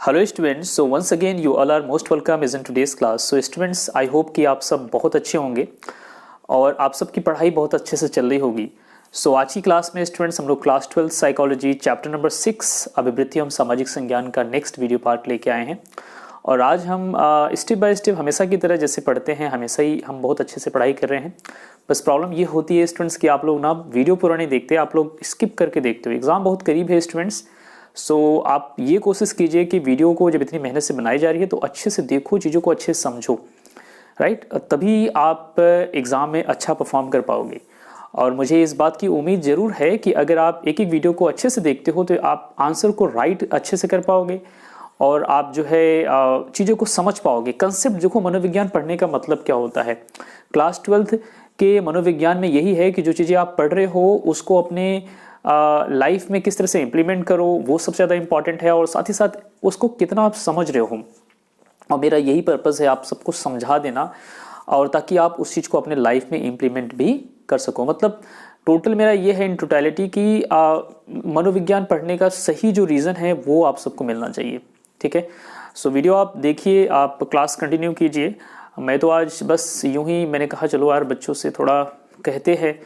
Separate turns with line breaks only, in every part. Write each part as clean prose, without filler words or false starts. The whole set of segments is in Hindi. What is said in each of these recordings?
Hello students, so once again you all are most welcome is in today's class. So students, I hope कि आप सब बहुत अच्छे होंगे और आप सबकी पढ़ाई बहुत अच्छे से चल रही होगी। सो आज की क्लास में स्टूडेंट्स हम लोग क्लास 12 साइकोलॉजी चैप्टर नंबर 6 अभिवृत्ति एवं सामाजिक संज्ञान का नेक्स्ट वीडियो पार्ट लेके आए हैं। और आज हम स्टेप बाय स्टेप हमेशा की तरह जैसे पढ़ते हैं हमेशा ही हम बहुत अच्छे से पढ़ाई कर रहे हैं। बस प्रॉब्लम ये होती है स्टूडेंट्स कि आप लोग ना वीडियो पूरा नहीं देखते, आप लोग स्किप करके देखते हो। एग्जाम बहुत करीब है स्टूडेंट्स, सो आप ये कोशिश कीजिए कि वीडियो को जब इतनी मेहनत से बनाई जा रही है तो अच्छे से देखो, चीज़ों को अच्छे से समझो, राइट। तभी आप एग्ज़ाम में अच्छा परफॉर्म कर पाओगे। और मुझे इस बात की उम्मीद ज़रूर है कि अगर आप एक एक वीडियो को अच्छे से देखते हो तो आप आंसर को राइट अच्छे से कर पाओगे और आप जो है चीज़ों को समझ पाओगे। कंसेप्ट देखो, मनोविज्ञान पढ़ने का मतलब क्या होता है। क्लास 12 के मनोविज्ञान में यही है कि जो चीज़ें आप पढ़ रहे हो उसको अपने लाइफ में किस तरह से इम्प्लीमेंट करो, वो सबसे ज़्यादा इंपॉर्टेंट है। और साथ ही साथ उसको कितना आप समझ रहे हो, और मेरा यही पर्पज़ है आप सबको समझा देना, और ताकि आप उस चीज़ को अपने लाइफ में इम्प्लीमेंट भी कर सको। मतलब टोटल मेरा ये है इन टोटलिटी कि मनोविज्ञान पढ़ने का सही जो रीज़न है वो आप सबको मिलना चाहिए, ठीक है। सो वीडियो आप देखिए, आप क्लास कंटिन्यू कीजिए। मैं तो आज बस यूं ही मैंने कहा चलो यार बच्चों से थोड़ा कहते हैं,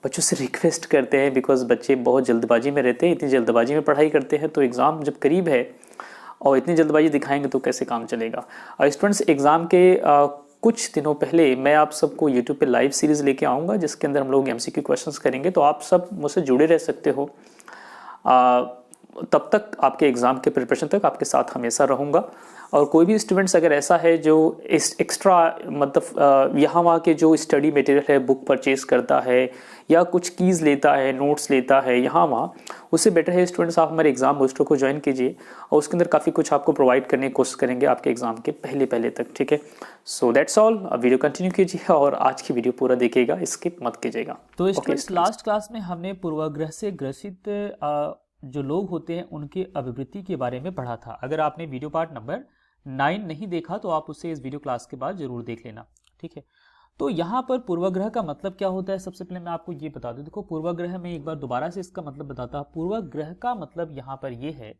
बच्चों से रिक्वेस्ट करते हैं, बिकॉज बच्चे बहुत जल्दबाजी में रहते हैं, इतनी जल्दबाजी में पढ़ाई करते हैं। तो एग्ज़ाम जब करीब है और इतनी जल्दबाजी दिखाएंगे तो कैसे काम चलेगा। और स्टूडेंट्स, एग्ज़ाम के कुछ दिनों पहले मैं आप सबको यूट्यूब पे लाइव सीरीज़ लेके आऊँगा जिसके अंदर हम लोग MCQ क्वेश्चंस करेंगे। तो आप सब मुझसे जुड़े रह सकते हो। तब तक आपके एग्ज़ाम के प्रिपरेशन तक आपके साथ हमेशा रहूँगा। और कोई भी स्टूडेंट्स अगर ऐसा है जो इस एक्स्ट्रा मतलब यहाँ वहाँ के जो स्टडी मटेरियल है बुक परचेज़ करता है या कुछ कीज़ लेता है, नोट्स लेता है यहाँ वहाँ, उससे बेटर है स्टूडेंट्स आप हमारे एग्ज़ाम बूस्टर को ज्वाइन कीजिए और उसके अंदर काफ़ी कुछ आपको प्रोवाइड करने की कोशिश करेंगे आपके एग्ज़ाम के पहले तक, ठीक है। So that's all. अब वीडियो कंटिन्यू कीजिए और आज की वीडियो पूरा देखिएगा, स्किप मत कीजिएगा।
तो स्टूडेंट्स, लास्ट क्लास में हमने पूर्वाग्रह से ग्रसित जो लोग होते हैं उनके अभिवृत्ति के बारे में पढ़ा था। अगर आपने वीडियो पार्ट नंबर 9 नहीं देखा तो आप उसे इस वीडियो क्लास के बाद जरूर देख लेना, ठीक है। तो यहाँ पर पूर्वाग्रह का मतलब क्या होता है, सबसे पहले मैं आपको ये बता दूं। देखो, पूर्वाग्रह में एक बार दोबारा से इसका मतलब बताता हूँ। पूर्वाग्रह का मतलब यहाँ पर ये है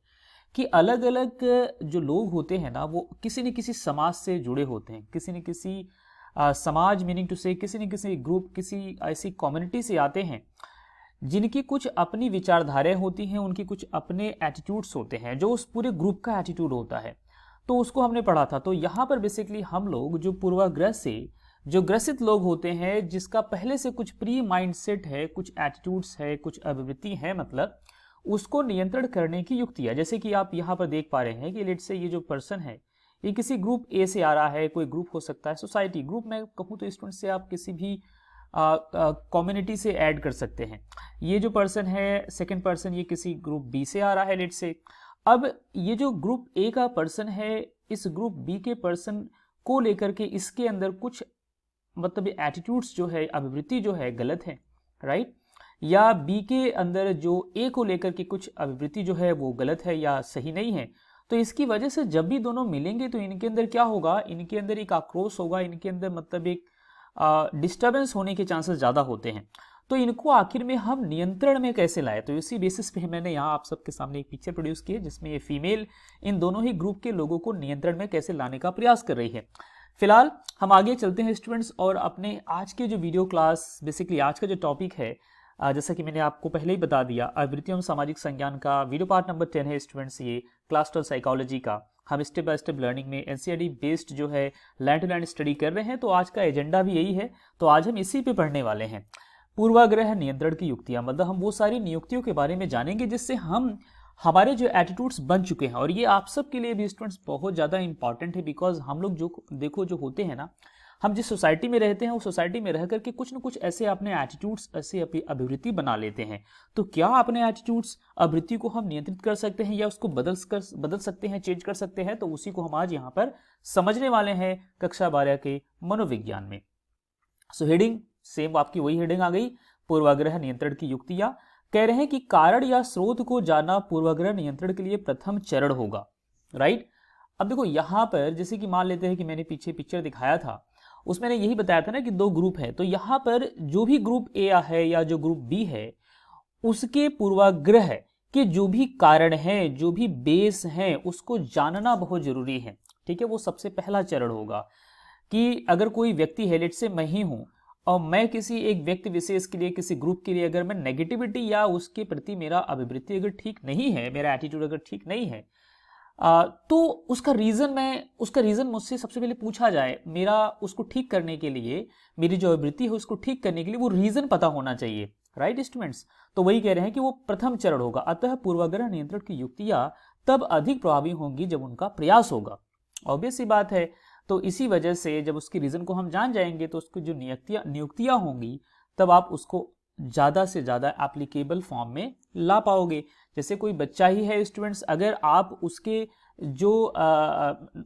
कि अलग अलग जो लोग होते हैं ना, वो किसी न किसी समाज से जुड़े होते हैं, किसी न किसी समाज मीनिंग टू से किसी न किसी ग्रुप, किसी ऐसी कम्युनिटी से आते हैं जिनकी कुछ अपनी विचारधाराएं होती हैं, उनकी कुछ अपने एटीट्यूड्स होते हैं जो उस पूरे ग्रुप का एटीट्यूड होता है। तो उसको हमने पढ़ा था। तो यहाँ पर बेसिकली हम लोग जो पूर्वाग्रह से जो ग्रसित लोग होते हैं, जिसका पहले से कुछ प्री माइंडसेट है, कुछ एटीट्यूड्स है, कुछ अभिवृत्ति है, मतलब उसको नियंत्रण करने की युक्ति है। जैसे कि आप यहाँ पर देख पा रहे हैं कि लेट्स से ये जो पर्सन है ये किसी ग्रुप ए से आ रहा है, कोई ग्रुप हो सकता है सोसाइटी ग्रुप। में कहूँ तो स्टूडेंट से आप किसी भी कम्युनिटी से ऐड कर सकते हैं। ये जो पर्सन है सेकंड पर्सन, ये किसी ग्रुप बी से आ रहा है लेट्स से। अब ये जो ग्रुप ए का पर्सन है, इस ग्रुप बी के पर्सन को लेकर के इसके अंदर कुछ मतलब एटीट्यूड्स जो है, अभिवृत्ति जो है गलत है, राइट। या बी के अंदर जो ए को लेकर के कुछ अभिवृत्ति जो है वो गलत है या सही नहीं है। तो इसकी वजह से जब भी दोनों मिलेंगे तो इनके अंदर क्या होगा, इनके अंदर एक आक्रोश होगा, इनके अंदर मतलब एक डिस्टर्बेंस होने के चांसेस ज़्यादा होते हैं। तो इनको आखिर में हम नियंत्रण में कैसे लाए, तो इसी बेसिस पे मैंने यहाँ आप सबके सामने एक पिक्चर प्रोड्यूस की है जिसमें ये फीमेल इन दोनों ही ग्रुप के लोगों को नियंत्रण में कैसे लाने का प्रयास कर रही है। फिलहाल हम आगे चलते हैं स्टूडेंट्स, और अपने आज के जो वीडियो क्लास, बेसिकली आज का जो टॉपिक है, जैसा कि मैंने आपको पहले ही बता दिया, अभिवृत्ति एवं सामाजिक संज्ञान का वीडियो पार्ट नंबर 10 है स्टूडेंट्स। ये क्लास 12 साइकोलॉजी का हम स्टेप बाय स्टेप लर्निंग में NCERT बेस्ड जो है लैंड टू लैंड स्टडी कर रहे हैं। तो आज का एजेंडा भी यही है, तो आज हम इसी पे पढ़ने वाले हैं। पूर्वाग्रह नियंत्रण की युक्तियां, मतलब हम वो सारी नियुक्तियों के बारे में जानेंगे जिससे हम हमारे जो एटीट्यूड्स बन चुके हैं, और ये आप सब के लिए भी स्टूडेंट्स बहुत ज़्यादा इंपॉर्टेंट है। बिकॉज हम लोग जो देखो जो होते हैं ना, हम जिस सोसाइटी में रहते हैं उस सोसाइटी में रह करके कुछ न कुछ ऐसे अपने एटीट्यूड्स, ऐसे अभिवृत्ति बना लेते हैं। तो क्या अपने एटीट्यूड्स, अभिवृत्ति को हम नियंत्रित कर सकते हैं या उसको बदल सकते हैं, चेंज कर सकते हैं? तो उसी को हम आज यहाँ पर समझने वाले हैं कक्षा 12 के मनोविज्ञान में। सो हेडिंग सेम आपकी वही हेडिंग आ गई, पूर्वाग्रह नियंत्रण की युक्तियां। कह रहे हैं कि कारण या स्रोत को जानना पूर्वाग्रह नियंत्रण के लिए प्रथम चरण होगा, राइट। अब देखो यहाँ पर जैसे कि मान लेते हैं कि मैंने पीछे पिक्चर दिखाया था, उसमें मैंने यही बताया था ना कि दो ग्रुप है। तो यहाँ पर जो भी ग्रुप ए है या जो ग्रुप बी है, उसके पूर्वाग्रह कि जो भी कारण है, जो भी बेस है, उसको जानना बहुत जरूरी है। ठीक है, वो सबसे पहला चरण होगा कि अगर कोई व्यक्ति है, लेट से मैं ही हूं, और मैं किसी एक व्यक्ति विशेष के लिए, किसी ग्रुप के लिए अगर मैं नेगेटिविटी या उसके प्रति मेरा अभिवृत्ति अगर ठीक नहीं है, मेरा एटीट्यूड अगर ठीक नहीं है, तो उसका रीजन मुझसे सबसे पहले पूछा जाए, मेरा उसको ठीक करने के लिए, मेरी जो अभिवृत्ति है उसको ठीक करने के लिए वो रीजन पता होना चाहिए। राइट स्टूडेंट्स, तो वही कह रहे हैं कि वो प्रथम चरण होगा। अतः पूर्वाग्रह नियंत्रण की युक्तियां तब अधिक प्रभावी होंगी जब उनका प्रयास होगा। ऑब्वियस सी बात है। तो इसी वजह से जब उसकी रीजन को हम जान जाएंगे तो उसकी जो नियुक्तियां होंगी, तब आप उसको ज़्यादा से ज़्यादा एप्लीकेबल फॉर्म में ला पाओगे। जैसे कोई बच्चा ही है स्टूडेंट्स, अगर आप उसके जो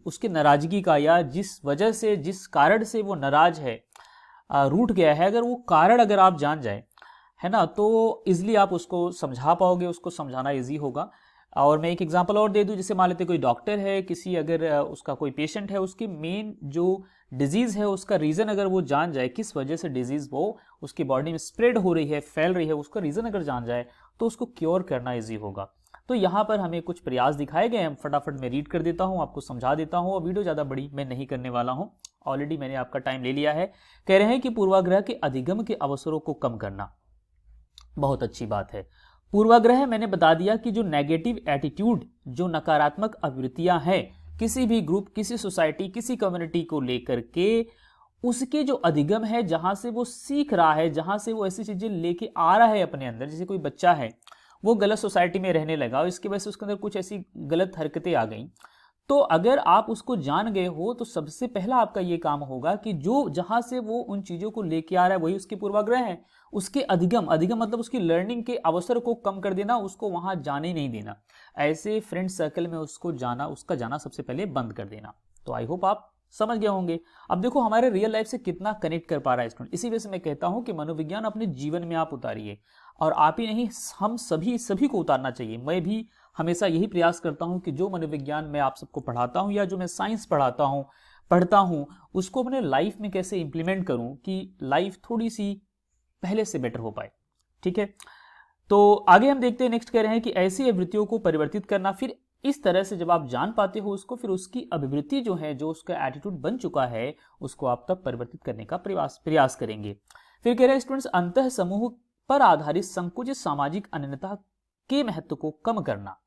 उसके नाराजगी का, या जिस वजह से, जिस कारण से वो नाराज है, रूठ गया है, अगर वो कारण अगर आप जान जाए, है ना, तो इजिली आप उसको समझा पाओगे, उसको समझाना इजी होगा। और मैं एक एग्जांपल और दे दूं, जैसे मान लेते कोई डॉक्टर है, किसी अगर उसका कोई पेशेंट है, उसकी मेन जो डिजीज़ है उसका रीज़न अगर वो जान जाए, किस वजह से डिजीज़ वो उसकी बॉडी में स्प्रेड हो रही है, फैल रही है, उसका रीज़न अगर जान जाए तो उसको क्योर करना ईजी होगा। तो यहाँ पर हमें कुछ प्रयास दिखाए गए हैं, फटाफट मैं रीड कर देता हूँ, आपको समझा देता हूँ, और वीडियो ज़्यादा बड़ी मैं नहीं करने वाला हूँ, ऑलरेडी मैंने आपका टाइम ले लिया है। कह रहे हैं कि पूर्वाग्रह के अधिगम के अवसरों को कम करना, बहुत अच्छी बात है। पूर्वाग्रह मैंने बता दिया कि जो नेगेटिव एटीट्यूड, जो नकारात्मक अभिवृत्तियां हैं किसी भी ग्रुप, किसी सोसाइटी, किसी कम्युनिटी को लेकर के, उसके जो अधिगम है, जहां से वो सीख रहा है, जहां से वो ऐसी चीजें लेके आ रहा है अपने अंदर। जैसे कोई बच्चा है, वो गलत सोसाइटी में रहने लगा और इसकी वजह से उसके अंदर कुछ ऐसी गलत हरकतें आ गई, तो अगर आप उसको जान गए हो तो सबसे पहला आपका ये काम होगा कि जो जहां से वो उन चीजों को लेके आ रहा है वही उसके पूर्वाग्रह है, उसके अधिगम मतलब उसकी लर्निंग के अवसर को कम कर देना, उसको वहां जाने नहीं देना, ऐसे फ्रेंड सर्कल में उसका जाना सबसे पहले बंद कर देना। तो आई होप आप समझ गए होंगे। अब देखो हमारे रियल लाइफ से कितना कनेक्ट कर पा रहा है स्टूडेंट। इसी वजह से मैं कहता हूं कि मनोविज्ञान अपने जीवन में आप उतारिए, और आप ही नहीं, हम सभी को उतारना चाहिए। मैं भी हमेशा यही प्रयास करता हूं कि जो मनोविज्ञान मैं आप सबको पढ़ाता हूं, या जो मैं साइंस पढ़ता हूं, उसको अपने लाइफ में कैसे इंप्लीमेंट करूं कि लाइफ थोड़ी सी पहले से बेटर हो पाए। ठीक है, तो आगे हम देखते हैं। नेक्स्ट कह रहे हैं कि ऐसी अभिवृत्तियों को परिवर्तित करना। फिर इस तरह से जब आप जान पाते हो उसको, फिर उसकी अभिवृत्ति जो है, जो उसका एटीट्यूड बन चुका है, उसको आप तब परिवर्तित करने का प्रयास करेंगे। फिर कह रहे हैं स्टूडेंट्स, अंतः समूह पर आधारित संकुचित सामाजिक अनन्यता के महत्व को कम करना।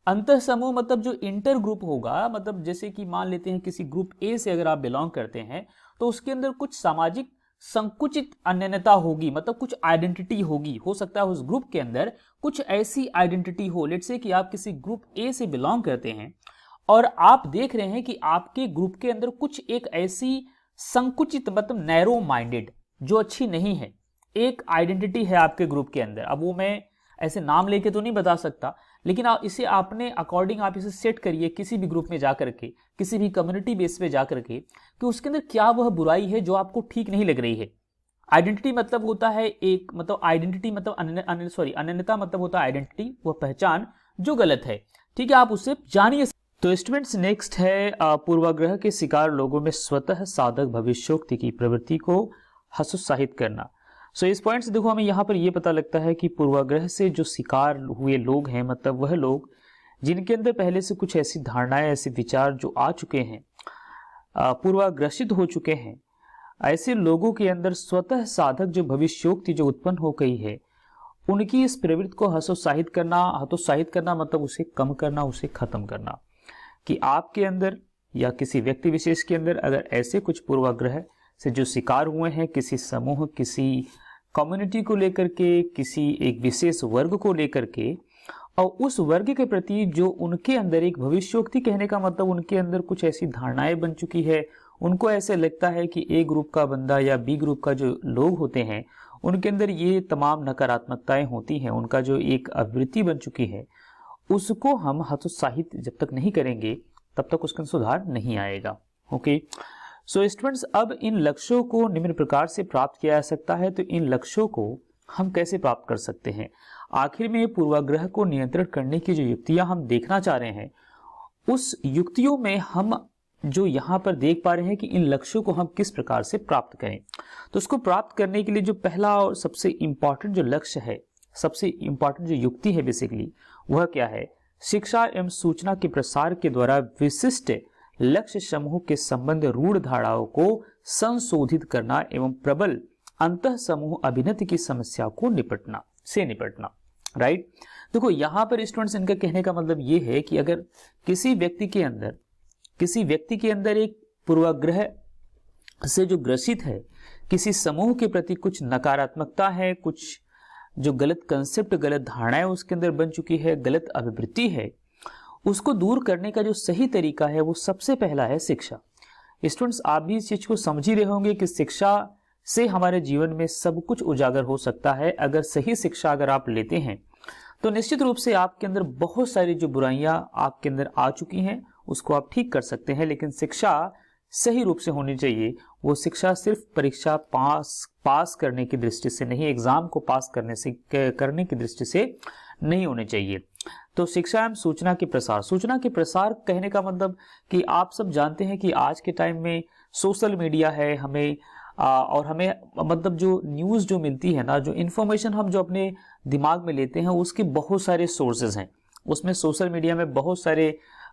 अंतः समूह मतलब जो इंटर ग्रुप होगा, मतलब जैसे कि मान लेते हैं किसी ग्रुप ए से अगर आप बिलोंग करते हैं, तो उसके अंदर कुछ सामाजिक संकुचित अनन्यता होगी, मतलब कुछ आइडेंटिटी होगी। हो सकता है उस ग्रुप के अंदर कुछ ऐसी आइडेंटिटी हो, लेट्स से कि आप किसी ग्रुप ए से बिलोंग करते हैं और आप देख रहे हैं कि आपके ग्रुप के अंदर कुछ एक ऐसी संकुचित, मतलब नैरो माइंडेड, जो अच्छी नहीं है, एक आइडेंटिटी है आपके ग्रुप के अंदर। अब वो मैं ऐसे नाम लेके तो नहीं बता सकता, लेकिन इसे आपने अकॉर्डिंग आप इसे सेट करिए किसी भी ग्रुप में जाकर के, किसी भी कम्युनिटी बेस पे जाकर के, कि उसके अंदर क्या वह बुराई है जो आपको ठीक नहीं लग रही है। आइडेंटिटी मतलब होता है एक, मतलब आइडेंटिटी मतलब अनन्यता मतलब होता है आइडेंटिटी, वह पहचान जो गलत है। ठीक है, आप उससे जानिए। तो स्टूडेंट्स नेक्स्ट है पूर्वाग्रह के शिकार लोगों में स्वतः साधक भविष्योक्ति की प्रवृत्ति को हतोत्साहित करना। सो इस पॉइंट से देखो हमें यहाँ पर यह पता लगता है कि पूर्वाग्रह से जो शिकार हुए लोग हैं, मतलब वह लोग जिनके अंदर पहले से कुछ ऐसी धारणाएं, ऐसे विचार जो आ चुके हैं, पूर्वाग्रसित हो चुके हैं, ऐसे लोगों के अंदर स्वतः साधक जो भविष्योक्ति जो उत्पन्न हो गई है, उनकी इस प्रवृत्ति को हतोत्साहित करना मतलब उसे कम करना, उसे खत्म करना। कि आपके अंदर या किसी व्यक्ति विशेष के अंदर अगर ऐसे कुछ पूर्वाग्रह से जो शिकार हुए हैं, किसी समूह, किसी कम्युनिटी को लेकर के, किसी एक विशेष वर्ग को लेकर के, और उस वर्ग के प्रति जो उनके अंदर एक भविष्योक्ति, कहने का मतलब उनके अंदर कुछ ऐसी धारणाएं बन चुकी है, उनको ऐसे लगता है कि ए ग्रुप का बंदा या बी ग्रुप का जो लोग होते हैं उनके अंदर ये तमाम नकारात्मकताएं होती हैं, उनका जो एक आवृत्ति बन चुकी है, उसको हम हतोत्साहित जब तक नहीं करेंगे तब तक उसका सुधार नहीं आएगा। ओके, सो स्टूडेंट्स, अब इन लक्ष्यों को निम्न प्रकार से प्राप्त किया जा सकता है। तो इन लक्ष्यों को हम कैसे प्राप्त कर सकते हैं? आखिर में पूर्वाग्रह को नियंत्रण करने की जो युक्तियां हम देखना चाह रहे हैं, उस युक्तियों में हम जो यहाँ पर देख पा रहे हैं कि इन लक्ष्यों को हम किस प्रकार से प्राप्त करें। तो उसको प्राप्त करने के लिए जो पहला और सबसे इंपॉर्टेंट जो लक्ष्य है, सबसे इंपॉर्टेंट जो युक्ति है बेसिकली वह क्या है, शिक्षा एवं सूचना के प्रसार के द्वारा विशिष्ट लक्ष्य समूह के संबंध रूढ़ धारणाओं को संशोधित करना एवं प्रबल अंतः समूह अभिन्नति की समस्या को निपटना। राइट। देखो यहाँ पर स्टूडेंट्स इनका कहने का मतलब ये है कि अगर किसी व्यक्ति के अंदर एक पूर्वाग्रह से जो ग्रसित है, किसी समूह के प्रति कुछ नकारात्मकता है, कुछ जो गलत कंसेप्ट, गलत धारणाएं उसके अंदर बन चुकी है, गलत अभिवृत्ति है, उसको दूर करने का जो सही तरीका है वो सबसे पहला है शिक्षा। स्टूडेंट्स आप भी इस चीज को समझ ही रहे होंगे कि शिक्षा से हमारे जीवन में सब कुछ उजागर हो सकता है। अगर सही शिक्षा अगर आप लेते हैं तो निश्चित रूप से आपके अंदर बहुत सारी जो बुराइयां आपके अंदर आ चुकी हैं उसको आप ठीक कर सकते हैं। लेकिन शिक्षा सही रूप से होनी चाहिए। वो शिक्षा सिर्फ परीक्षा पास करने की दृष्टि से नहीं, एग्जाम को पास करने की दृष्टि से नहीं होनी चाहिए। तो शिक्षा एवं सूचना के प्रसार कहने का मतलब कि आप सब जानते हैं कि आज के टाइम में सोशल मीडिया है, हमें मतलब जो न्यूज़ जो मिलती है ना, जो इन्फॉर्मेशन हम जो अपने दिमाग में लेते हैं उसके बहुत सारे सोर्सेज हैं। उसमें सोशल मीडिया में बहुत सारे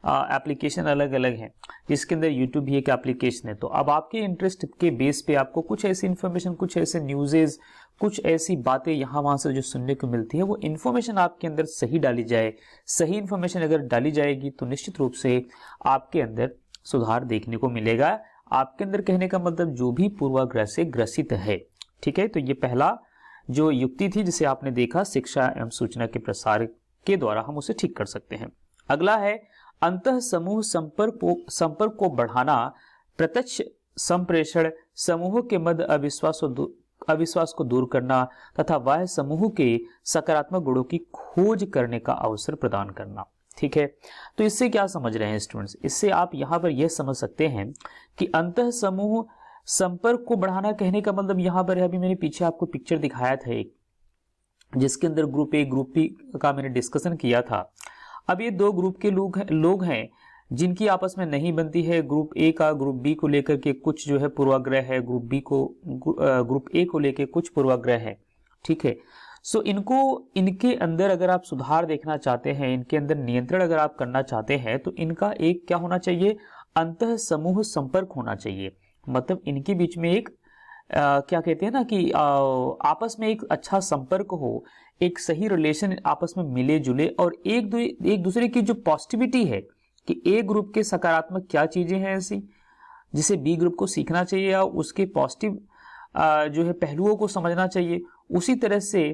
एप्लीकेशन अलग अलग हैं, जिसके अंदर यूट्यूब भी एक एप्लीकेशन है। तो अब आपके इंटरेस्ट के बेस पे आपको कुछ ऐसी इन्फॉर्मेशन, कुछ ऐसे न्यूज़ेज, कुछ ऐसी बातें यहाँ वहाँ से जो सुनने को मिलती है, वो इन्फॉर्मेशन आपके अंदर सही डाली जाए। सही इन्फॉर्मेशन अगर डाली जाएगी तो निश्चित रूप से आपके अंदर सुधार देखने को मिलेगा। आपके अंदर कहने का मतलब जो भी पूर्वाग्रह से ग्रसित है। ठीक है, तो ये पहला जो युक्ति थी जिसे आपने देखा, शिक्षा एवं सूचना के प्रसार के द्वारा हम उसे ठीक कर सकते हैं। अगला है अंतः समूह संपर्क को बढ़ाना, प्रत्यक्ष संप्रेषण, समूह के मध्य अविश्वास को दूर करना तथा बाह्य समूह के सकारात्मक गुणों की खोज करने का अवसर प्रदान करना। ठीक है, तो इससे क्या समझ रहे हैं स्टूडेंट्स? इससे आप यहाँ पर यह समझ सकते हैं कि अंतः समूह संपर्क को बढ़ाना कहने का मतलब यहाँ पर है, अभी मैंने पीछे आपको पिक्चर दिखाया था एक, जिसके अंदर ग्रुप ए ग्रुप बी का मैंने डिस्कशन किया था। अब ये दो ग्रुप के लोग हैं जिनकी आपस में नहीं बनती है। ग्रुप ए का ग्रुप बी को लेकर के कुछ जो है पूर्वाग्रह है, ग्रुप ए को लेकर कुछ पूर्वाग्रह है। ठीक है, सो इनके अंदर अगर आप सुधार देखना चाहते हैं, इनके अंदर नियंत्रण अगर आप करना चाहते हैं, तो इनका एक क्या होना चाहिए, अंतः समूह संपर्क होना चाहिए। मतलब इनके बीच में एक क्या कहते हैं ना कि आपस में एक अच्छा संपर्क हो, एक सही रिलेशन आपस में मिले जुले, और एक दूसरे की जो पॉजिटिविटी है कि ए ग्रुप के सकारात्मक क्या चीजें हैं ऐसी जिसे बी ग्रुप को सीखना चाहिए या उसके पॉजिटिव जो है पहलुओं को समझना चाहिए। उसी तरह से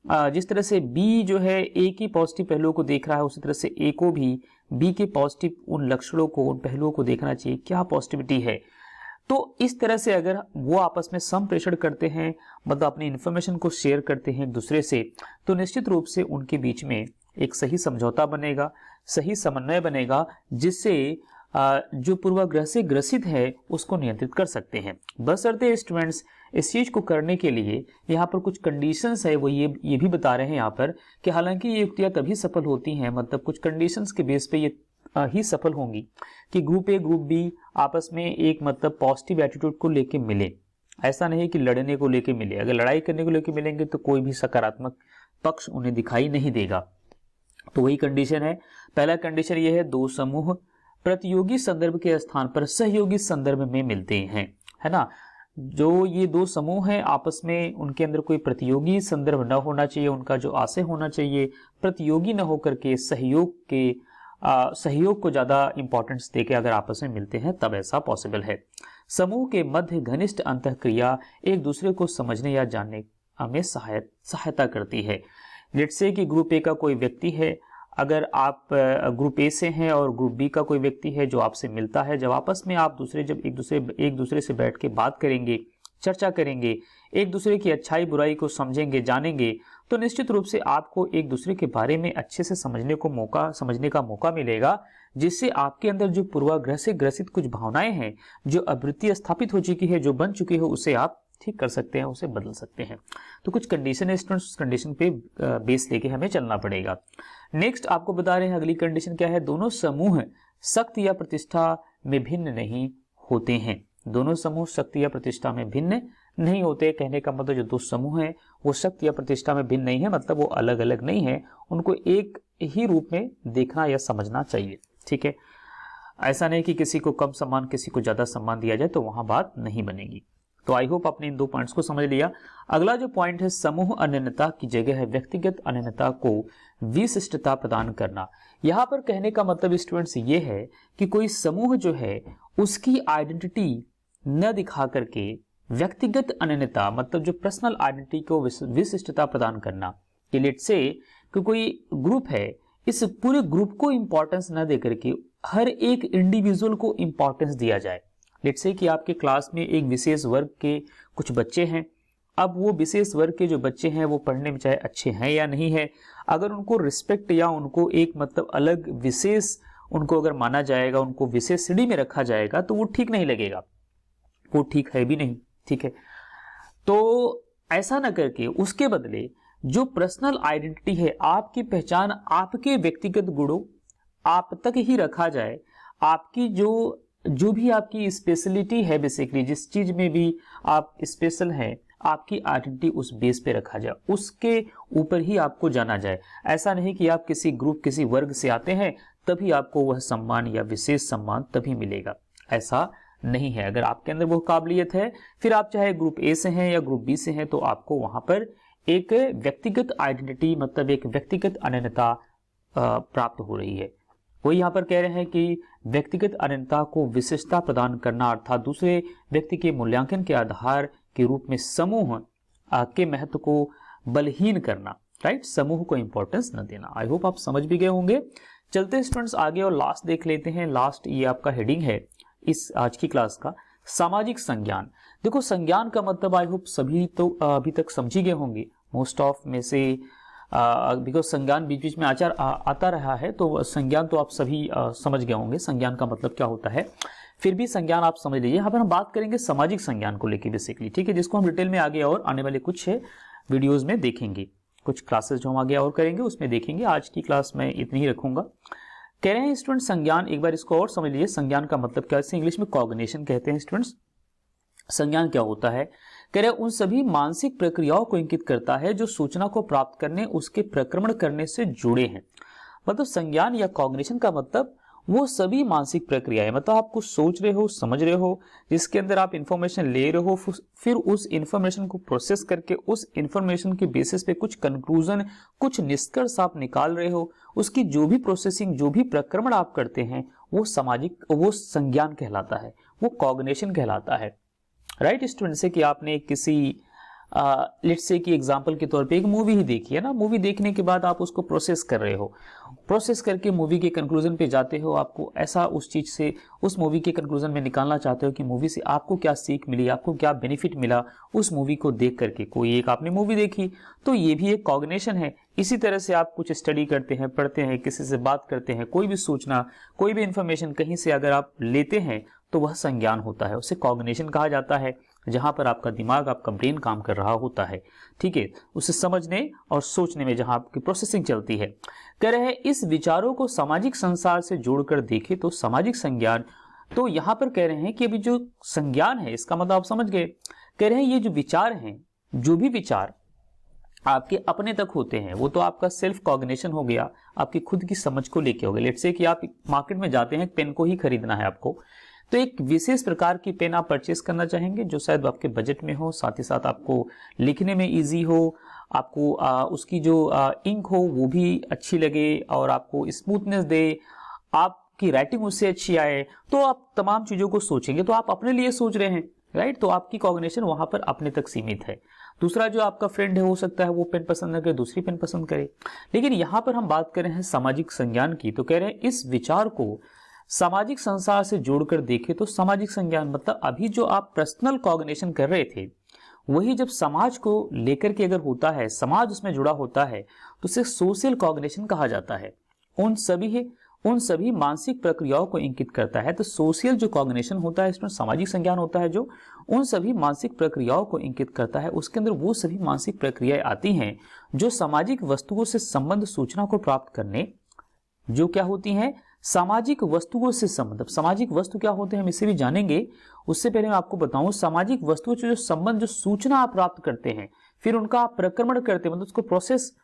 जिस तरह से बी जो है ए की पॉजिटिव पहलुओं को देख रहा है, उसी तरह से ए को भी बी के पॉजिटिव उन लक्षणों को, उन पहलुओं को देखना चाहिए, क्या पॉजिटिविटी है। तो इस तरह से अगर वो आपस में संप्रेषण करते हैं, मतलब अपनी इंफॉर्मेशन को शेयर करते हैं एक दूसरे से, तो निश्चित रूप से उनके बीच में एक सही समझौता बनेगा, सही समन्वय बनेगा, जिससे जो पूर्वाग्रह से ग्रसित है उसको नियंत्रित कर सकते हैं। बशर्ते स्टूडेंट्स इस चीज को करने के लिए यहाँ पर कुछ कंडीशंस है, वो ये भी बता रहे हैं यहाँ पर कि हालांकि ये युक्तियां तभी सफल होती हैं, मतलब कुछ कंडीशंस के बेस पे ये ही सफल होंगी कि ग्रुप ए ग्रुप बी आपस में एक मतलब पॉजिटिव एटीट्यूड को लेके मिले। ऐसा नहीं कि लड़ने को लेके मिले, अगर लड़ाई करने को लेके मिलेंगे तो कोई भी सकारात्मक पक्ष उन्हें दिखाई नहीं देगा। तो वही कंडीशन है। पहला कंडीशन ये है, दो समूह प्रतियोगी संदर्भ के स्थान पर सहयोगी संदर्भ में मिलते हैं, है ना। जो ये दो समूह हैं आपस में, उनके अंदर कोई प्रतियोगी संदर्भ न होना चाहिए, उनका जो आशय होना चाहिए प्रतियोगी न होकर के सहयोग को ज्यादा इंपॉर्टेंस देके अगर आपस में मिलते हैं तब ऐसा पॉसिबल है। समूह के मध्य घनिष्ठ अंतःक्रिया एक दूसरे को समझने या जानने में सहायता करती है। लेट्स से कि ग्रुप ए का कोई व्यक्ति है, अगर आप ग्रुप ए से हैं और ग्रुप बी का कोई व्यक्ति है जो आपसे मिलता है, जब आपस में आप एक दूसरे से बैठ के बात करेंगे, चर्चा करेंगे, एक दूसरे की अच्छाई बुराई को समझेंगे, जानेंगे, तो निश्चित रूप से आपको एक दूसरे के बारे में अच्छे से समझने का मौका मिलेगा, जिससे आपके अंदर जो पूर्वाग्रह से ग्रसित कुछ भावनाएं हैं, जो आवृत्ति स्थापित हो चुकी है, जो बन चुकी है, उसे आप ठीक कर सकते हैं, उसे बदल सकते हैं। तो कुछ कंडीशन है स्टूडेंट्स, उस कंडीशन पे बेस लेके हमें चलना पड़ेगा। नेक्स्ट आपको बता रहे हैं अगली कंडीशन क्या है, दोनों समूह शक्ति या प्रतिष्ठा में भिन्न नहीं होते हैं। दोनों समूह शक्ति या प्रतिष्ठा में भिन्न नहीं होते। कहने का मतलब जो दो समूह हैं वो शक्ति या प्रतिष्ठा में भिन्न नहीं है, मतलब वो अलग अलग नहीं है, उनको एक ही रूप में देखना या समझना चाहिए। ठीक है, ऐसा नहीं कि किसी को कम सम्मान किसी को ज्यादा सम्मान दिया जाए तो वहां बात नहीं बनेगी। तो आई होप आपने इन दो पॉइंट्स को समझ लिया। अगला जो पॉइंट है, समूह अनन्यता की जगह है व्यक्तिगत अनन्यता को विशिष्टता प्रदान करना। यहाँ पर कहने का मतलब स्टूडेंट्स ये है कि कोई समूह जो है उसकी आइडेंटिटी न दिखा करके व्यक्तिगत अनन्यता, मतलब जो पर्सनल आइडेंटिटी को विशिष्टता प्रदान करना। कि लेट्स से कि कोई ग्रुप है, इस पूरे ग्रुप को इंपॉर्टेंस न दे करके हर एक इंडिविजुअल को इंपॉर्टेंस दिया जाए। लेट्स से कि आपके क्लास में एक विशेष वर्ग के कुछ बच्चे हैं, अब वो विशेष वर्ग के जो बच्चे हैं वो पढ़ने में चाहे अच्छे हैं या नहीं है, अगर उनको रिस्पेक्ट या उनको एक मतलब अलग विशेष उनको अगर माना जाएगा, उनको विशेष श्रेणी में रखा जाएगा तो वो ठीक नहीं लगेगा, वो ठीक है भी नहीं। ठीक है, तो ऐसा ना करके उसके बदले जो पर्सनल आइडेंटिटी है, आपकी पहचान आपके व्यक्तिगत गुणों आप तक ही रखा जाए। आपकी जो भी आपकी स्पेशलिटी है, बेसिकली जिस चीज में भी आप स्पेशल हैं, आपकी आइडेंटिटी उस बेस पे रखा जाए, उसके ऊपर ही आपको जाना जाए। ऐसा नहीं कि आप किसी ग्रुप किसी वर्ग से आते हैं तभी आपको वह सम्मान या विशेष सम्मान तभी मिलेगा, ऐसा नहीं है। अगर आपके अंदर वो काबिलियत है, फिर आप चाहे ग्रुप ए से हैं या ग्रुप बी से हैं, तो आपको वहां पर एक व्यक्तिगत आइडेंटिटी मतलब एक व्यक्तिगत अनन्यता प्राप्त हो रही है। वो यहाँ पर कह रहे हैं कि व्यक्तिगत अनन्यता को विशेषता प्रदान करना अर्थात दूसरे व्यक्ति के मूल्यांकन के आधार के रूप में समूह के महत्व को बलहीन करना। राइट, समूह को इंपॉर्टेंस न देना। आई होप आप समझ भी गए होंगे। चलते स्टूडेंट्स आगे और लास्ट देख लेते हैं। लास्ट ये आपका हेडिंग है इस आज की क्लास का, सामाजिक संज्ञान। देखो, संज्ञान का मतलब आई होप सभी तो अभी तक समझ ही गए होंगे, मोस्ट ऑफ में से, बिकॉज संज्ञान बीच बीच में आता रहा है, तो संज्ञान तो आप सभी समझ गए होंगे संज्ञान का मतलब क्या होता है। फिर भी संज्ञान आप समझ लीजिए। यहाँ पर हम बात करेंगे सामाजिक संज्ञान को लेकर बेसिकली। ठीक है, जिसको हम डिटेल में आगे और आने वाले कुछ वीडियोज में देखेंगे, कुछ क्लासेस जो हम आगे और करेंगे उसमें देखेंगे। आज की क्लास में इतनी ही रखूंगा। कह रहे हैं स्टूडेंट संज्ञान, एक बार इसको और समझ लीजिए। संज्ञान का मतलब क्या है, इसे इंग्लिश में कॉग्निशन कहते हैं स्टूडेंट्स। संज्ञान क्या होता है, कह रहे उन सभी मानसिक प्रक्रियाओं को इंगित करता है जो सूचना को प्राप्त करने, उसके प्रक्रमण करने से जुड़े हैं। मतलब संज्ञान या कॉग्निशन का मतलब वो सभी मानसिक प्रक्रियाएं, मतलब आप कुछ सोच रहे हो, समझ रहे हो, जिसके अंदर आप इंफॉर्मेशन ले रहे हो, फिर उस इंफॉर्मेशन को प्रोसेस करके उस इंफॉर्मेशन के बेसिस पे कुछ कंक्लूजन, कुछ निष्कर्ष आप निकाल रहे हो, उसकी जो भी प्रोसेसिंग, जो भी प्रक्रमण आप करते हैं, वो संज्ञान कहलाता है, वो कॉग्निशन कहलाता है। राइट स्टूडेंट, से कि आपने किसी लेट्स से कि एग्जांपल के तौर पे एक मूवी ही देखी है ना, मूवी देखने के बाद आप उसको प्रोसेस कर रहे हो, प्रोसेस करके मूवी के कंक्लूजन पे जाते हो, आपको ऐसा उस चीज से, उस मूवी के कंक्लूजन में निकालना चाहते हो कि मूवी से आपको क्या सीख मिली, आपको क्या बेनिफिट मिला उस मूवी को देख करके। कोई एक आपने मूवी देखी तो ये भी एक कॉग्निशन है। इसी तरह से आप कुछ स्टडी करते हैं, पढ़ते हैं, किसी से बात करते हैं, कोई भी सूचना, कोई भी इंफॉर्मेशन कहीं से अगर आप लेते हैं तो वह संज्ञान होता है, उसे कॉग्निशन कहा जाता है, जहां पर आपका दिमाग, आपका ब्रेन काम कर रहा होता है। ठीक है, उसे समझने और सोचने में जहां आपकी प्रोसेसिंग चलती है। कह रहे हैं इस विचारों को सामाजिक संसार से जोड़कर देखें तो सामाजिक संज्ञान, तो यहां पर कह रहे हैं कि अभी जो संज्ञान है इसका मतलब आप समझ गए। कह रहे हैं ये जो विचार हैं, जो भी विचार आपके अपने तक होते हैं, वो तो आपका सेल्फ कॉग्निशन हो गया, आपकी खुद की समझ को लेके हो गया। लेट्स से कि आप मार्केट में जाते हैं, पेन को ही खरीदना है आपको, तो एक विशेष प्रकार की पेन आप परचेस करना चाहेंगे जो शायद आपके बजट में हो, साथ ही साथ आपको लिखने में इजी हो, आपको उसकी जो इंक हो वो भी अच्छी लगे और आपको स्मूथनेस दे, आपकी राइटिंग उससे अच्छी आए, तो आप तमाम चीजों को सोचेंगे। तो आप अपने लिए सोच रहे हैं, राइट, तो आपकी कॉग्निशन वहां पर अपने तक सीमित है। दूसरा जो आपका फ्रेंड है, हो सकता है वो पेन पसंद न करे, दूसरी पेन पसंद करे। लेकिन यहां पर हम बात कर रहे हैं सामाजिक संज्ञान की, तो कह रहे हैं इस विचार को सामाजिक संसार से जोड़कर देखें तो सामाजिक संज्ञान मतलब अभी जो आप पर्सनल कॉग्निशन कर रहे थे, वही जब समाज को लेकर के अगर होता है, समाज उसमें जुड़ा होता है, तो उसे सोशल कॉग्निशन कहा जाता है। उन सभी मानसिक प्रक्रियाओं को इंगित करता है। तो सोशल जो कॉग्निशन होता है, इसमें सामाजिक संज्ञान होता है जो उन सभी मानसिक प्रक्रियाओं को इंगित करता है। उसके अंदर वो सभी मानसिक प्रक्रियाएं आती हैं जो सामाजिक वस्तुओं से संबंध सूचना को प्राप्त करने, जो क्या होती हैं, सामाजिक वस्तुओं से संबंध, सामाजिक वस्तु क्या होते हैं हम इसे भी जानेंगे। उससे पहले मैं आपको बताऊं सामाजिक वस्तुओं से जो संबंध, जो सूचना आप प्राप्त करते हैं फिर उनका आप प्रक्रमण करते हैं, मतलब उसको प्रोसेस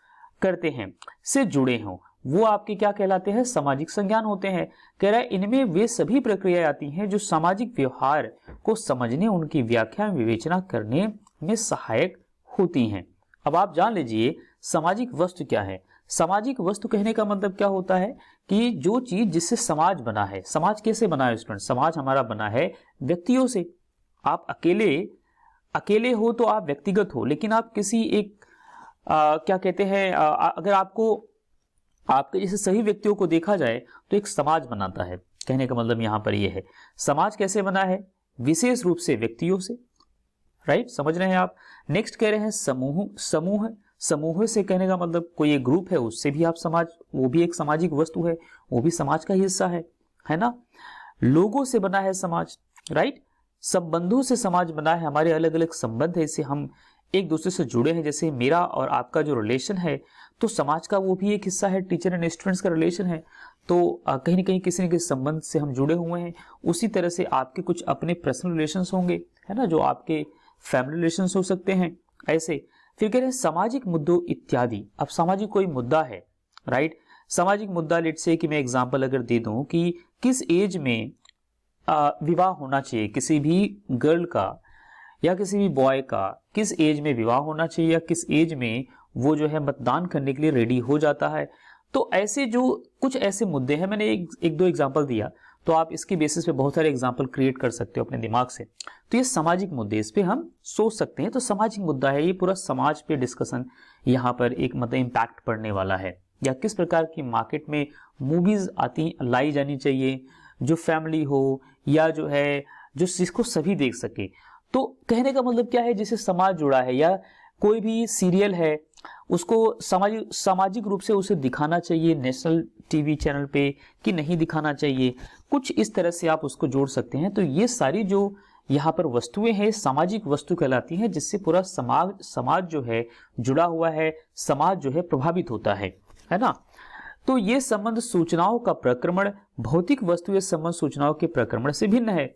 करते हैं, से जुड़े हों, वो आपके क्या कहलाते हैं, सामाजिक संज्ञान होते हैं। कह रहा है इनमें वे सभी प्रक्रियाएं आती हैं जो सामाजिक व्यवहार को समझने, उनकी व्याख्या विवेचना करने में सहायक होती हैं। अब आप जान लीजिए सामाजिक वस्तु क्या है। सामाजिक वस्तु कहने का मतलब क्या होता है कि जो चीज जिससे समाज बना है। समाज कैसे बना है स्टूडेंट? समाज हमारा बना है व्यक्तियों से। आप अकेले हो तो आप व्यक्तिगत हो, लेकिन आप किसी एक क्या कहते हैं, अगर आपके जैसे सही व्यक्तियों को देखा जाए तो एक समाज बनाता है। कहने का मतलब यहां पर यह है समाज कैसे बना है, विशेष रूप से व्यक्तियों से। राइट, समझ रहे हैं आप। नेक्स्ट कह रहे हैं समूह। समूह से कहने का मतलब कोई एक ग्रुप है, उससे भी आप समाज, वो भी एक सामाजिक वस्तु है, वो भी समाज का हिस्सा है ना। लोगों से बना है समाज। राइट, संबंधों से समाज बना है, हमारे अलग अलग संबंध है, इससे हम एक दूसरे से जुड़े हैं। जैसे मेरा और आपका जो रिलेशन है तो समाज का वो भी एक हिस्सा है, टीचर एंड स्टूडेंट्स का रिलेशन है, तो कहीं ना कहीं किसी न किसी संबंध से हम जुड़े हुए हैं। उसी तरह से आपके कुछ अपने पर्सनल रिलेशंस होंगे, है ना, जो आपके फैमिली रिलेशंस हो सकते हैं ऐसे। फिर कह रहे हैं सामाजिक मुद्दों इत्यादि। अब सामाजिक कोई मुद्दा है, राइट, सामाजिक मुद्दा, लेट्स से कि मैं एग्जांपल अगर दे दूं कि किस एज में विवाह होना चाहिए, किसी भी गर्ल का या किसी भी बॉय का किस एज में विवाह होना चाहिए, या किस एज में वो जो है मतदान करने के लिए रेडी हो जाता है। तो ऐसे जो कुछ ऐसे मुद्दे हैं, मैंने एक दो एग्जांपल दिया, तो आप इसके बेसिस पे बहुत सारे एग्जांपल क्रिएट कर सकते हो अपने दिमाग से। तो ये सामाजिक मुद्दे, इस पे हम सोच सकते हैं। तो सामाजिक मुद्दा है, ये पूरा समाज पे डिस्कशन यहाँ पर एक मतलब इम्पैक्ट पड़ने वाला है। या किस प्रकार की मार्केट में मूवीज लाई जानी चाहिए, जो फैमिली हो या जो है जो जिसको सभी देख सके। तो कहने का मतलब क्या है, जिससे समाज जुड़ा है, या कोई भी सीरियल है उसको सामाजिक रूप से उसे दिखाना चाहिए नेशनल टीवी चैनल पे कि नहीं दिखाना चाहिए, कुछ इस तरह से आप उसको जोड़ सकते हैं। तो ये सारी जो यहाँ पर वस्तुएं हैं सामाजिक वस्तु कहलाती हैं, जिससे पूरा समाज जो है जुड़ा हुआ है, समाज जो है प्रभावित होता है ना। तो ये संबंध सूचनाओं का प्रक्रमण भौतिक वस्तुएं संबंध सूचनाओं के प्रक्रमण से भिन्न है।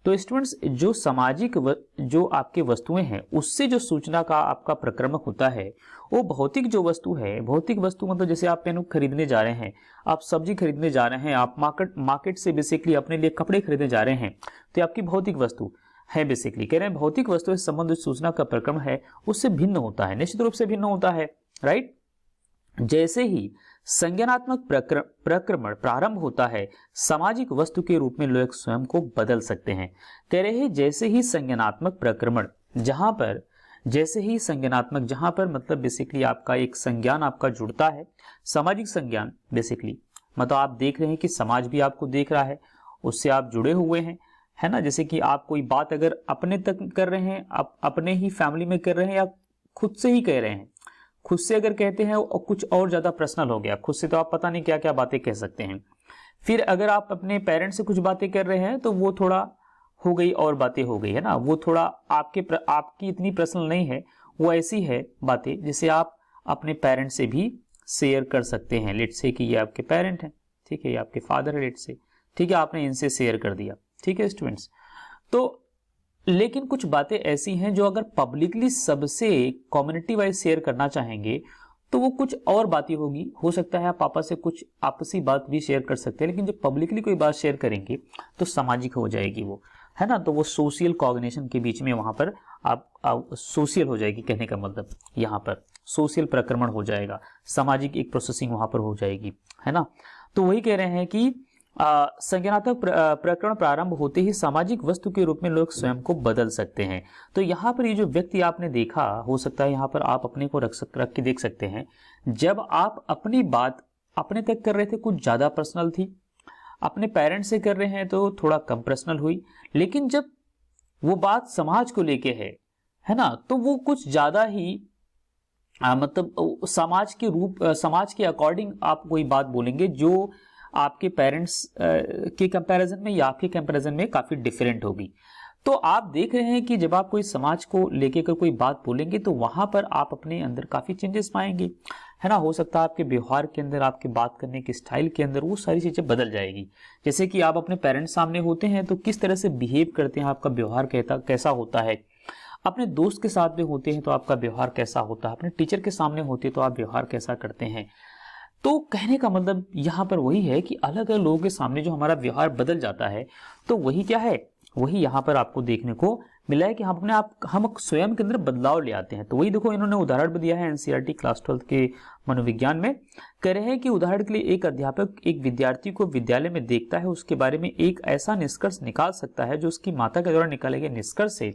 तो स्टूडेंट्स, जो सामाजिक जो आपके वस्तुएं हैं उससे जो सूचना का आपका प्रक्रमण होता है, वो भौतिक जो वस्तु है, भौतिक वस्तु मतलब जैसे आप पेन खरीदने जा रहे हैं, आप सब्जी खरीदने जा रहे हैं, आप मार्केट से बेसिकली अपने लिए कपड़े खरीदने जा रहे हैं, तो आपकी भौतिक वस्तु है। बेसिकली कह रहे हैं भौतिक वस्तु से संबंधित सूचना का प्रक्रमण है उससे भिन्न होता है, निश्चित रूप से भिन्न होता है। राइट, जैसे ही संज्ञानात्मक प्रक्रमण प्रारंभ होता है, सामाजिक वस्तु के रूप में लोग स्वयं को बदल सकते हैं। कह रहे हैं जैसे ही संज्ञानात्मक प्रक्रमण, जहां पर मतलब बेसिकली आपका एक संज्ञान आपका जुड़ता है, सामाजिक संज्ञान बेसिकली मतलब आप देख रहे हैं कि समाज भी आपको देख रहा है, उससे आप जुड़े हुए हैं, है ना। जैसे कि आप कोई बात अगर अपने तक कर रहे हैं, आप अपने ही फैमिली में कर रहे हैं, या खुद से ही कह रहे हैं, खुद से अगर कहते हैं और कुछ और ज्यादा पर्सनल हो गया, खुद से तो आप पता नहीं क्या क्या बातें कह सकते हैं। फिर अगर आप अपने पेरेंट्स से कुछ बातें कर रहे हैं तो वो थोड़ा हो गई और बातें हो गई, है ना, वो थोड़ा आपकी इतनी पर्सनल नहीं है, वो ऐसी है बातें जिसे आप अपने पेरेंट्स से भी शेयर कर सकते हैं। लेट्स से कि ये आपके पेरेंट हैं, ठीक है, ये आपके फादर है, लेट्स से, ठीक है, आपने इनसे शेयर कर दिया, ठीक है स्टूडेंट्स। तो लेकिन कुछ बातें ऐसी हैं जो अगर पब्लिकली सबसे कम्युनिटी वाइज शेयर करना चाहेंगे तो वो कुछ और बातें होगी। हो सकता है आप पापा से कुछ आपसी बात भी शेयर कर सकते हैं, लेकिन जब पब्लिकली कोई बात शेयर करेंगे तो सामाजिक हो जाएगी वो, है ना। तो वो सोशल कॉग्निशन के बीच में वहां पर आप सोशल हो जाएगी, कहने का मतलब यहाँ पर सोशल प्रक्रमण हो जाएगा, सामाजिक एक प्रोसेसिंग वहां पर हो जाएगी, है ना। तो वही कह रहे हैं कि संज्ञानात्मक प्रकरण प्रारंभ होते ही सामाजिक वस्तु के रूप में लोग स्वयं को बदल सकते हैं। तो यहाँ पर ये जो व्यक्ति आपने देखा, हो सकता है यहाँ पर आप अपने को रख के देख सकते हैं, जब आप अपनी बात अपने तक कर रहे थे कुछ ज्यादा पर्सनल थी, अपने पेरेंट्स से कर रहे हैं तो थोड़ा कम पर्सनल हुई, लेकिन जब वो बात समाज को लेके है ना, तो वो कुछ ज्यादा ही मतलब समाज के अकॉर्डिंग आप कोई बात बोलेंगे जो आपके पेरेंट्स के कंपैरिजन में या आपके कंपैरिजन में काफी डिफरेंट होगी। तो आप देख रहे हैं कि जब आप कोई समाज को लेके कर कोई बात बोलेंगे तो वहां पर आप अपने अंदर काफी चेंजेस पाएंगे, है ना। हो सकता है आपके व्यवहार के अंदर, आपके बात करने के स्टाइल के अंदर वो सारी चीज़ें बदल जाएगी। जैसे कि आप अपने पेरेंट्स सामने होते हैं तो किस तरह से बिहेव करते हैं, आपका व्यवहार कैसा होता है। अपने दोस्त के साथ में होते हैं तो आपका व्यवहार कैसा होता है। अपने टीचर के सामने होते हैं तो आप व्यवहार कैसा करते हैं। तो कहने का मतलब यहाँ पर वही है कि अलग अलग लोगों के सामने जो हमारा व्यवहार बदल जाता है, तो वही क्या है, वही यहाँ पर आपको देखने को मिला है कि हम स्वयं के अंदर बदलाव ले आते हैं। तो वही देखो, इन्होंने उदाहरण भी दिया है एनसीईआरटी क्लास 12 के मनोविज्ञान में। कह रहे हैं कि उदाहरण के लिए एक अध्यापक एक विद्यार्थी को विद्यालय में देखता है, उसके बारे में एक ऐसा निष्कर्ष निकाल सकता है जो उसकी माता के द्वारा निकाले गए निष्कर्ष से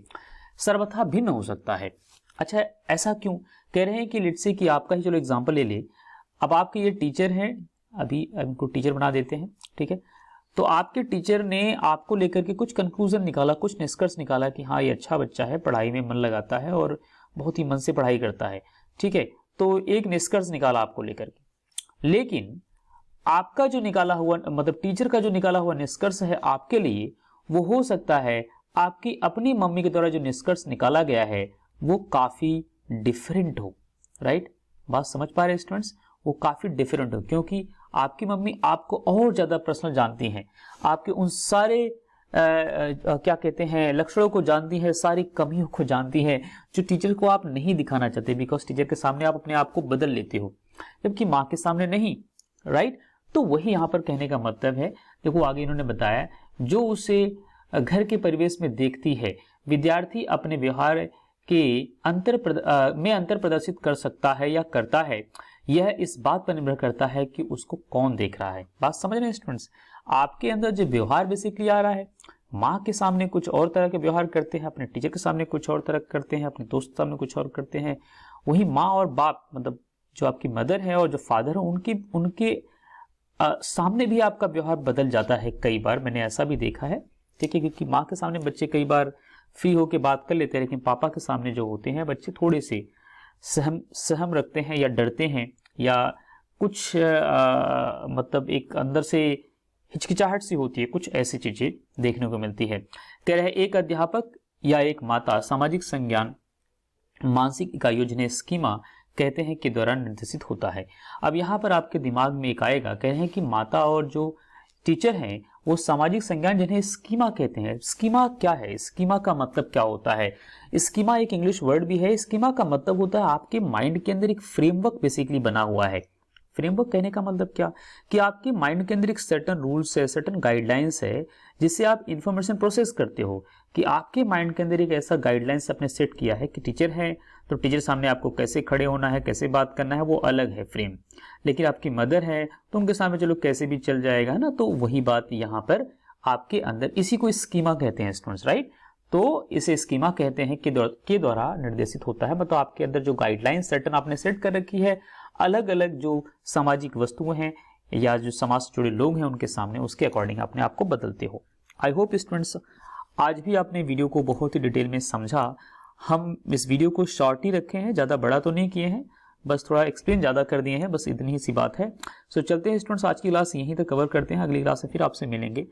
सर्वथा भिन्न हो सकता है। अच्छा, ऐसा क्यों? कह रहे हैं कि लेट्स से कि आपका ही चलो एग्जाम्पल ले ले। अब आपके ये टीचर हैं, अभी इनको टीचर बना देते हैं, ठीक है। तो आपके टीचर ने आपको लेकर के कुछ कंक्लूजन निकाला, कुछ निष्कर्ष निकाला कि हाँ ये अच्छा बच्चा है, पढ़ाई में मन लगाता है और बहुत ही मन से पढ़ाई करता है, ठीक है। तो एक निष्कर्ष निकाला आपको लेकर के, लेकिन आपका जो निकाला हुआ, मतलब टीचर का जो निकाला हुआ निष्कर्ष है आपके लिए, वो हो सकता है आपकी अपनी मम्मी के द्वारा जो निष्कर्ष निकाला गया है वो काफी डिफरेंट हो। राइट, बात समझ पा रहे स्टूडेंट्स? वो काफी डिफरेंट हो, क्योंकि आपकी मम्मी आपको और ज्यादा पर्सनल जानती हैं, आपके उन सारे क्या कहते हैं लक्षणों को जानती है, सारी कमियों को जानती है जो टीचर को आप नहीं दिखाना चाहते, बिकॉज टीचर के सामने आप अपने आप को बदल लेते हो, जबकि माँ के सामने नहीं। राइट, तो वही यहाँ पर कहने का मतलब है। देखो आगे इन्होंने बताया, जो उसे घर के परिवेश में देखती है, विद्यार्थी अपने व्यवहार के अंतर प्रदर्शित कर सकता है या करता है, यह इस बात पर निर्भर करता है कि उसको कौन देख रहा है। बात समझ रहे हैं स्टूडेंट्स? आपके अंदर जो व्यवहार बेसिकली आ रहा है, माँ के सामने कुछ और तरह के व्यवहार करते हैं, अपने टीचर के सामने कुछ और तरह करते हैं, अपने दोस्त के सामने कुछ और करते हैं। वही माँ और बाप, मतलब जो आपकी मदर है और जो फादर है, उनके सामने भी आपका व्यवहार बदल जाता है। कई बार मैंने ऐसा भी देखा है, ठीक है, क्योंकि माँ के सामने बच्चे कई बार फ्री होकर बात कर लेते हैं, लेकिन पापा के सामने जो होते हैं बच्चे थोड़े से सहम रखते हैं या डरते हैं, या कुछ मतलब एक अंदर से हिचकिचाहट सी होती है, कुछ ऐसी चीजें देखने को मिलती है। कह रहे हैं एक अध्यापक या एक माता सामाजिक संज्ञान मानसिक इकाइयों जिन्हें स्कीमा कहते हैं के द्वारा निर्देशित होता है। अब यहाँ पर आपके दिमाग में एक आएगा, कह रहे हैं कि माता और जो टीचर हैं वो सामाजिक संज्ञान जिन्हें स्कीमा कहते हैं। स्कीमा क्या है? स्कीमा का मतलब क्या होता है? स्कीमा एक इंग्लिश वर्ड भी है। स्कीमा का मतलब होता है आपके माइंड के अंदर एक फ्रेमवर्क बेसिकली बना हुआ है। फ्रेमवर्क कहने का मतलब क्या, कि आपके माइंड के अंदर एक सर्टेन रूल्स है, सर्टेन गाइडलाइंस है, जिससे आप इंफॉर्मेशन प्रोसेस करते हो। कि आपके माइंड के अंदर एक ऐसा गाइडलाइंस आपने सेट किया है कि टीचर है तो टीचर सामने आपको कैसे खड़े होना है, कैसे बात करना है, वो अलग है फ्रेम। लेकिन आपकी मदर है तो उनके सामने चलो कैसे भी चल जाएगा ना, तो वही बात यहाँ पर आपके अंदर, इसी को स्कीमा कहते हैं स्टूडेंट्स। राइट, तो इसे स्कीमा कहते हैं के द्वारा निर्देशित होता है। मतलब आपके अंदर जो गाइडलाइन सर्टेन आपने सेट कर रखी है, अलग अलग जो सामाजिक वस्तुएं हैं या जो समाज से जुड़े लोग हैं उनके सामने, उसके अकॉर्डिंग अपने आप को बदलते हो। आई होप स्टूडेंट्स आज भी आपने वीडियो को बहुत ही डिटेल में समझा। हम इस वीडियो को शॉर्ट ही रखे हैं, ज़्यादा बड़ा तो नहीं किए हैं, बस थोड़ा एक्सप्लेन ज़्यादा कर दिए हैं, बस इतनी ही सी बात है। सो चलते हैं स्टूडेंट्स, आज की क्लास यहीं तक कवर करते हैं, अगली क्लास से फिर आपसे मिलेंगे।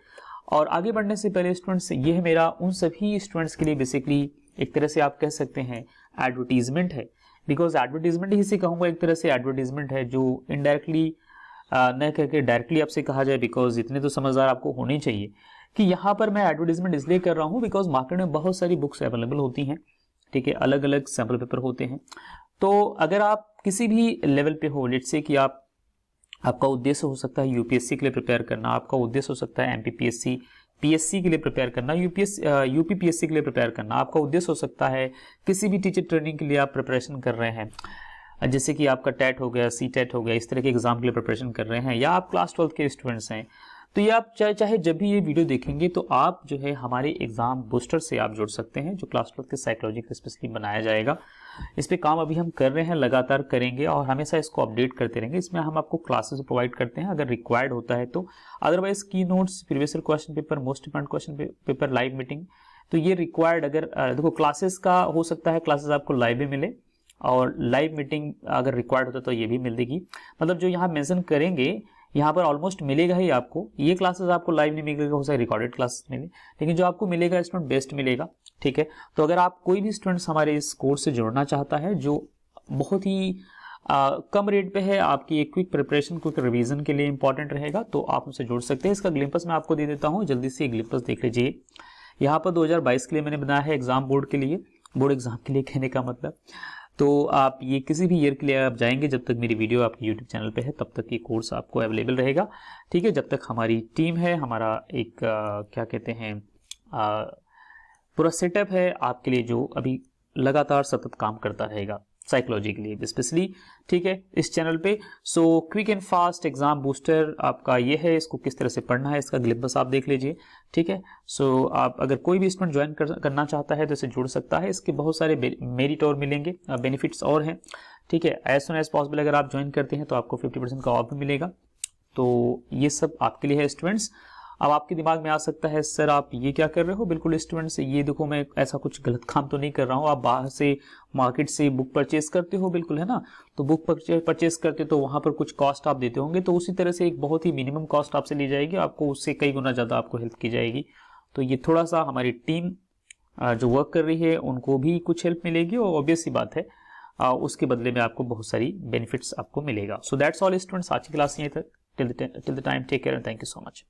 और आगे बढ़ने से पहले स्टूडेंट्स, ये है मेरा उन सभी स्टूडेंट्स के लिए बेसिकली एक तरह से आप कह सकते हैं एडवर्टीजमेंट है, बिकॉज एडवर्टीजमेंट ही से कहूँगा, एक तरह से एडवर्टीजमेंट है जो इनडायरेक्टली न कह के डायरेक्टली आपसे कहा जाए, बिकॉज इतने तो समझदार आपको होने चाहिए कि यहाँ पर मैं एडवर्टीजमेंट इसलिए कर रहा हूँ बिकॉज मार्केट में बहुत सारी बुक्स अवेलेबल होती हैं, ठीक है, अलग अलग सैम्पल पेपर होते हैं। तो अगर आप किसी भी लेवल पे हो, लेट्स से कि आपका उद्देश्य हो सकता है यूपीएससी के लिए प्रिपेयर करना, आपका उद्देश्य हो सकता है एमपीपीएससी पीएससी के लिए प्रिपेयर करना, यूपीपीएससी के लिए प्रिपेयर करना, आपका उद्देश्य हो सकता है किसी भी टीचर ट्रेनिंग के लिए आप प्रिपरेशन कर रहे हैं, जैसे कि आपका टेट हो गया, सी टेट हो गया, इस तरह के एग्जाम के लिए प्रिपरेशन कर रहे हैं, या आप क्लास 12 के स्टूडेंट्स हैं, तो ये आप चाहे जब भी ये वीडियो देखेंगे तो आप जो है हमारे एग्जाम बूस्टर से आप जुड़ सकते हैं, जो क्लास 12 के साइकोलॉजी का स्पेशली बनाया जाएगा। इस पे काम अभी हम कर रहे हैं, लगातार करेंगे और हमेशा इसको अपडेट करते रहेंगे। इसमें हम आपको क्लासेस प्रोवाइड करते हैं अगर रिक्वायर्ड होता है तो, अदरवाइज की notes, previous year question paper, most important question paper, live meeting, तो ये रिक्वायर्ड अगर देखो क्लासेस का हो सकता है क्लासेस आपको लाइव भी मिले और लाइव मीटिंग अगर रिक्वायर्ड होता तो ये भी मिलेगी। मतलब जो यहाँ मेंशन करेंगे यहाँ पर ऑलमोस्ट मिलेगा ही आपको। ये क्लासेस आपको लाइव नहीं मिलेगा, हो सकता है रिकॉर्डेड क्लासेस मिले, लेकिन जो आपको मिलेगा स्टूडेंट बेस्ट मिलेगा, ठीक है। तो अगर आप कोई भी स्टूडेंट्स हमारे इस कोर्स से जुड़ना चाहता है जो बहुत ही कम रेट पे है, आपकी एक क्विक प्रिपरेशन क्विक रिवीजन के लिए इंपॉर्टेंट रहेगा, तो आप उनसे जुड़ सकते हैं। इसका ग्लिम्पस मैं आपको दे देता हूँ, जल्दी से ग्लिम्पस देख लीजिए। यहाँ पर 2022 के लिए मैंने बनाया है, एग्जाम बोर्ड के लिए, बोर्ड एग्जाम के लिए कहने का मतलब। तो आप ये किसी भी ईयर के लिए आप जाएंगे, जब तक मेरी वीडियो आपके यूट्यूब चैनल पे है तब तक ये कोर्स आपको अवेलेबल रहेगा, ठीक है। जब तक हमारी टीम है, हमारा एक क्या कहते हैं पूरा सेटअप है आपके लिए, जो अभी लगातार सतत काम करता रहेगा साइकोलॉजी के लिए स्पेशली, ठीक है, इस चैनल पे। So quick and fast exam booster आपका ये है, इसको किस तरह से पढ़ना है इसका ग्लिम्पस आप देख लीजिए, ठीक है। सो आप अगर कोई भी स्टूडेंट ज्वाइन करना चाहता है तो इसे जुड़ सकता है। इसके बहुत सारे मेरिट और मिलेंगे, बेनिफिट्स और हैं, ठीक है। एज सुन एज पॉसिबल अगर आप ज्वाइन करते हैं तो आपको 50% का ऑफ भी मिलेगा। तो ये सब आपके लिए है स्टूडेंट्स। अब आपके दिमाग में आ सकता है सर आप ये क्या कर रहे हो, बिल्कुल स्टूडेंट्स, ये देखो मैं ऐसा कुछ गलत काम तो नहीं कर रहा हूँ। आप बाहर से मार्केट से बुक परचेस करते हो, बिल्कुल है ना, तो बुक परचेस करते तो वहाँ पर कुछ कॉस्ट आप देते होंगे, तो उसी तरह से एक बहुत ही मिनिमम कॉस्ट आपसे ली जाएगी, आपको उससे कई गुना ज़्यादा आपको हेल्प की जाएगी। तो ये थोड़ा सा हमारी टीम जो वर्क कर रही है उनको भी कुछ हेल्प मिलेगी, और ऑब्वियस सी बात है उसके बदले में आपको बहुत सारी बेनिफिट्स आपको मिलेगा। सो दैट्स ऑल स्टूडेंट्स, आज की क्लास यहीं तक। Till the time take care and thank you so much.